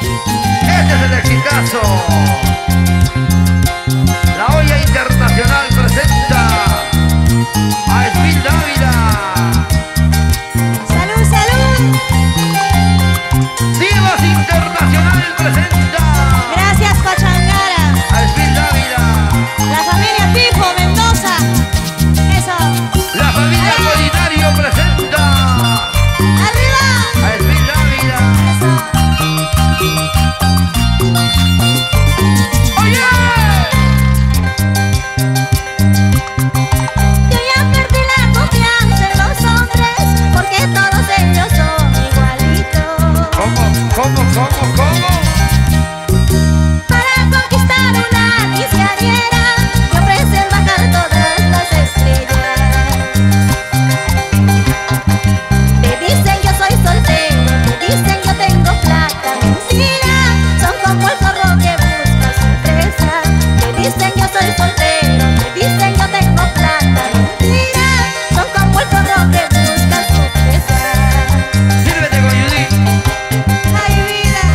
Este es el exitazo. La olla internacional presenta a Esmil Dávila. ¡Salud, salud! Divas Internacional presenta Gracias, Pachangara. a Esmil Dávila. La familia Pifo, Mendoza. Eso. La familia ¡Allá! Polinario presenta ¡Arriba! a Esmil Dávila. Eso. ¡Oye! Yo ya perdí la confianza en los hombres, porque todos ellos son igualitos. ¿Cómo? Para conquistar una quinceañera, me ofrecen bajar todas las estrellas. Te dicen yo soy soltero, te dicen yo tengo plata. Mentira, son como el zorro que busca su presa. Te dicen yo soy soltero, te dicen yo tengo plata. Mentira, son como el zorro que busca su presa. Sírvete con Judith. Ay, vida,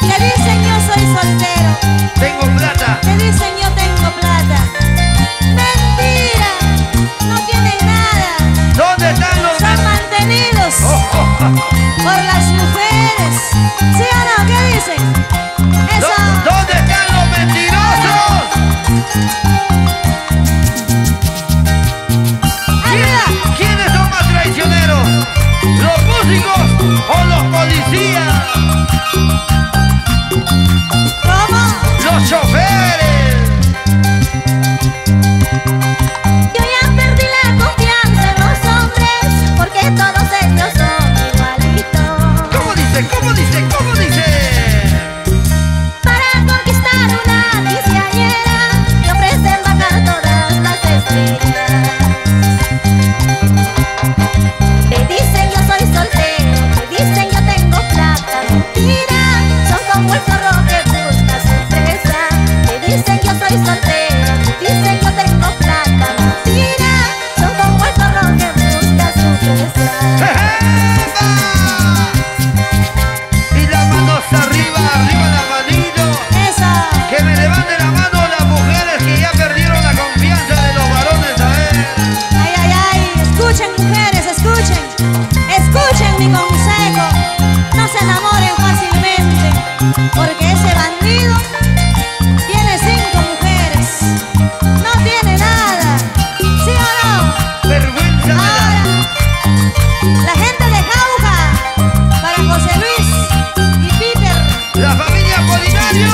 te dicen yo soy soltero, Tengo plata. te dicen yo tengo plata. Mentira, no tienen nada, ¿Dónde están los son mantenidos por las mujeres. ¿Sí o no? ¿Qué dicen? Eso. ¿Dónde están los mentirosos? Arriba. ¿Quiénes son más traicioneros? ¿Los músicos o los policías? ¿Cómo? ¡Los choferes! Yo ya perdí la confianza en los hombres, porque todos ellos son igualitos. ¿Cómo dice? Para conquistar una quinceañera, me ofrecen bajar todas las estrellas. Te dicen yo soy soltero, te dicen yo tengo plata. Mentira, son como el zorro que busca su presa. Te dicen yo soy soltero, te dicen yo tengo plata. Mentira, son como el zorro que busca su presa. ¡Epa! Y las manos arriba la manito. Eso. Que me levante la mano las mujeres que ya perdieron la confianza de los varones, a ver. Ay, ay, ay, escuchen mujeres, escuchen mi consejo, no se enamoren fácilmente, porque ese bandido tiene 5 mujeres, no tiene nada, ¿sí o no? Vergüenza me da. Ahora, la gente de Jauja, para José Luis y Peter, La familia Polinario.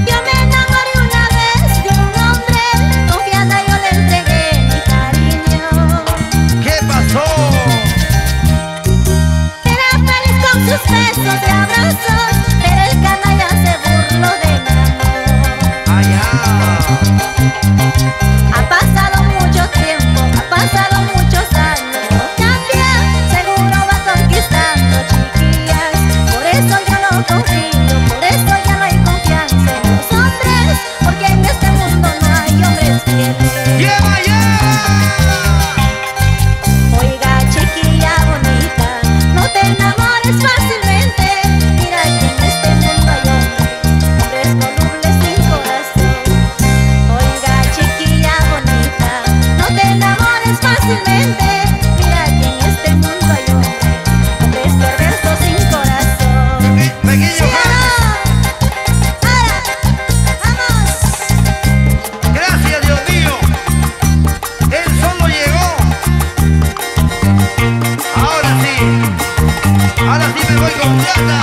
yo me enamoré una vez de un hombre, confiada yo le entregué mi cariño. ¿Qué pasó? Era feliz con sus besos y abrazos, pero el canalla se burló de mi amor. Allá. Ha pasado mucho tiempo, ha pasado muchos años, no cambia, seguro va conquistando chiquillas. Por eso ya no confío, por eso ya no hay confianza en los hombres, porque en este mundo no hay hombres fieles. ¡Lleva ya! Oiga, chiquilla bonita, no te enamores fácilmente. Mira que en este mundo hay hombres volubles sin corazón. Oiga, chiquilla bonita, no te enamores fácilmente. Mira que en este mundo hay hombres perversos sin corazón. Pequeño ¿Sí o Juan. no? Ahora, vamos. Gracias, Dios mío. Él solo llegó. Ahora sí me voy con plata.